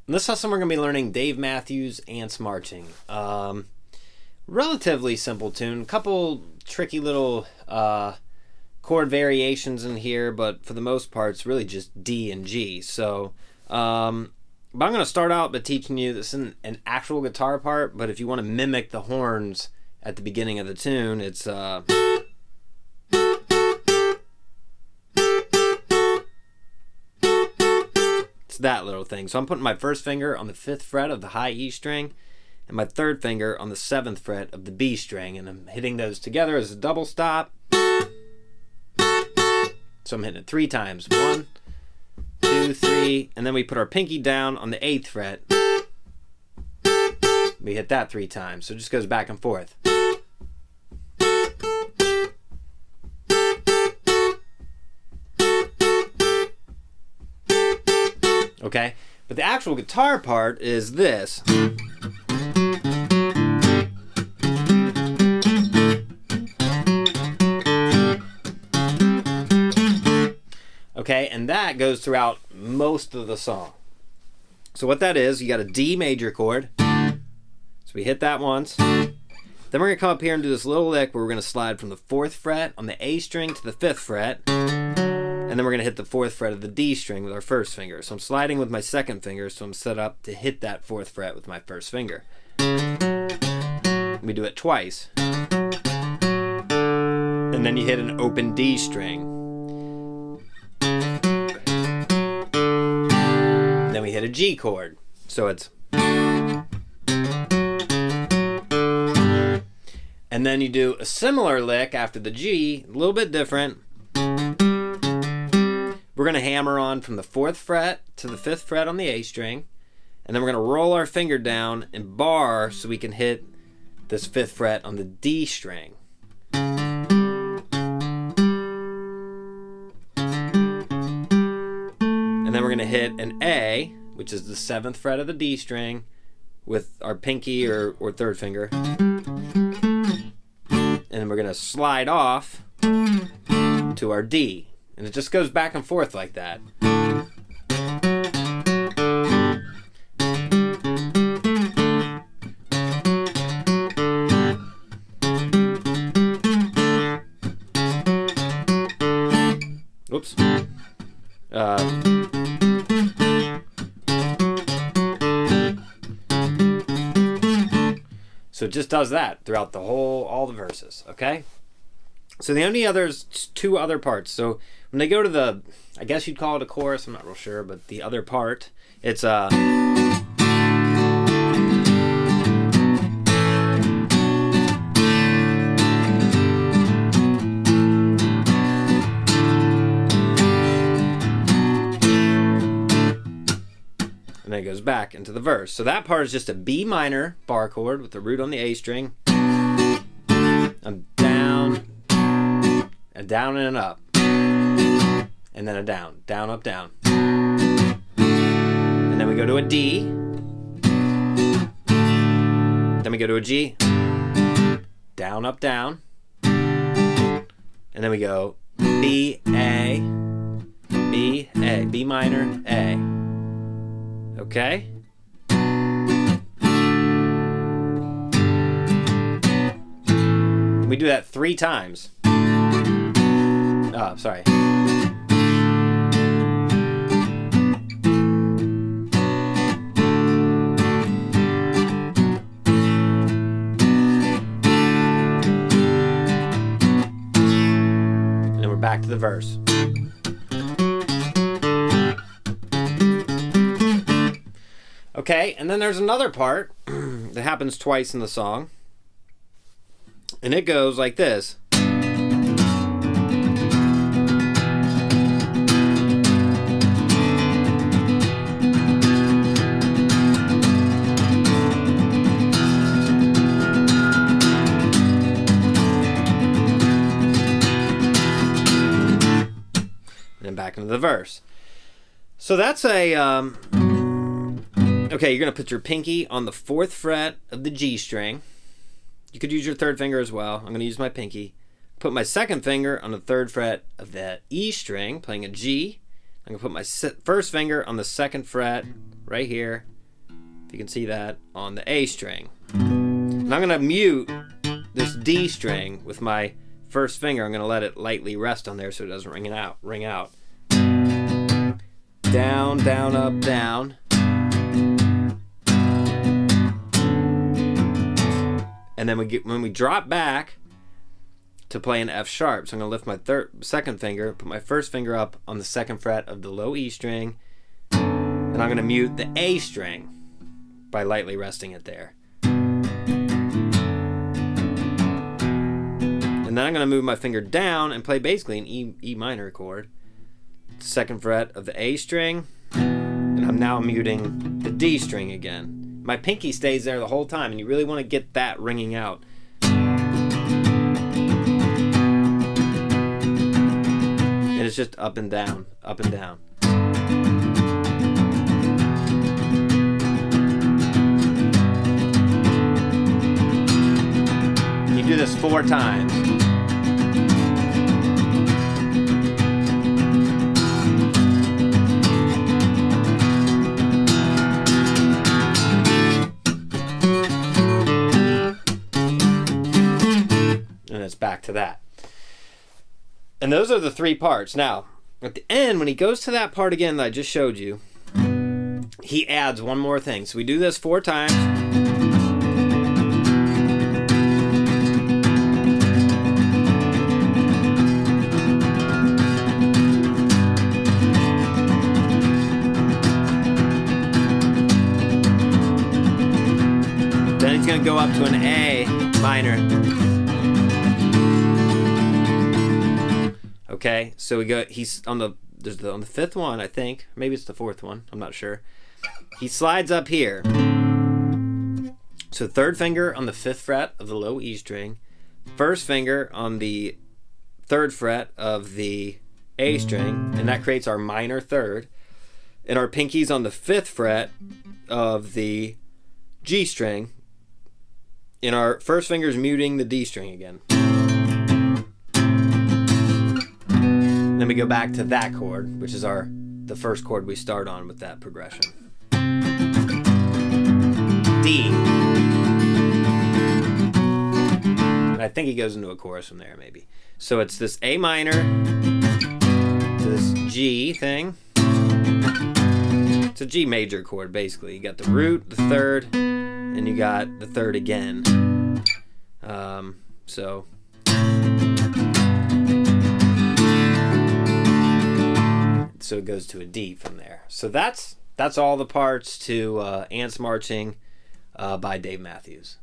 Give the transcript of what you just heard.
In this lesson, we're going to be learning Dave Matthews Ants Marching. Relatively simple tune. A couple tricky little chord variations in here, but for the most part, it's really just D and G. So, but I'm going to start out by teaching you this in an actual guitar part, but if you want to mimic the horns at the beginning of the tune, it's that little thing. So I'm putting my first finger on the 5th fret of the high E string and my third finger on the 7th fret of the B string, and I'm hitting those together as a double stop. So I'm hitting it 3 times. 1, 2, 3, and then we put our pinky down on the 8th fret. We hit that 3 times. So it just goes back and forth. Okay, but the actual guitar part is this. Okay, and that goes throughout most of the song. So what that is, you got a D major chord. So we hit that once. Then we're going to come up here and do this little lick where we're going to slide from the 4th fret on the A string to the 5th fret. And then we're going to hit the 4th fret of the D string with our first finger. So I'm sliding with my second finger, so I'm set up to hit that 4th fret with my first finger. We do it twice. And then you hit an open D string. Then we hit a G chord. So it's... And then you do a similar lick after the G, a little bit different. We're going to hammer on from the 4th fret to the 5th fret on the A string, and then we're going to roll our finger down and bar so we can hit this 5th fret on the D string. And then we're going to hit an A, which is the 7th fret of the D string, with our pinky or 3rd finger. And then we're going to slide off to our D. And it just goes back and forth like that. Oops. So it just does that throughout all the verses, okay? So the only others, 2 other parts. So when they go to the, I guess you'd call it a chorus, I'm not real sure, but the other part, it's And then it goes back into the verse. So that part is just a B minor bar chord with the root on the A string. I'm down, and down and up. And then a down, down, up, down. And then we go to a D. Then we go to a G. Down, up, down. And then we go B, A, B, A, B minor, A. Okay? We do that 3 times. Oh, sorry. Back to the verse. Okay, and then there's another part that happens twice in the song, and it goes like this. Back into the verse. So that's a okay, you're gonna put your pinky on the 4th fret of the G string. You could use your 3rd finger as well. I'm gonna use my pinky. Put my 2nd finger on the 3rd fret of the E string, playing a G. I'm gonna put my 1st finger on the 2nd fret right here, if you can see that, on the A string. And I'm going to mute this D string with my first finger. I'm going to let it lightly rest on there so it doesn't ring out. Down, down, up, down. And then when we drop back to play an F sharp, so I'm going to lift my second finger, put my first finger up on the second fret of the low E string, and I'm going to mute the A string by lightly resting it there. And then I'm going to move my finger down and play basically an E minor chord, second fret of the A string, and I'm now muting the D string again. My pinky stays there the whole time, and you really want to get that ringing out. And it's just up and down, up and down. You do this 4 times. Back to that. And those are the 3 parts. Now, at the end, when he goes to that part again that I just showed you, he adds one more thing. So we do this 4 times. Then he's going to go up to an A minor. Okay, so he's on the 5th one, I think. Maybe it's the 4th one. I'm not sure. He slides up here. So 3rd finger on the 5th fret of the low E string. 1st finger on the 3rd fret of the A string. And that creates our minor 3rd. And our pinky's on the 5th fret of the G string. And our 1st finger's muting the D string again. Then we go back to that chord, which is the first chord we start on with that progression. D. And I think he goes into a chorus from there, maybe. So it's this A minor to this G thing. It's a G major chord, basically. You got the root, the 3rd, and you got the 3rd again. So it goes to a D from there. So that's all the parts to Ants Marching by Dave Matthews.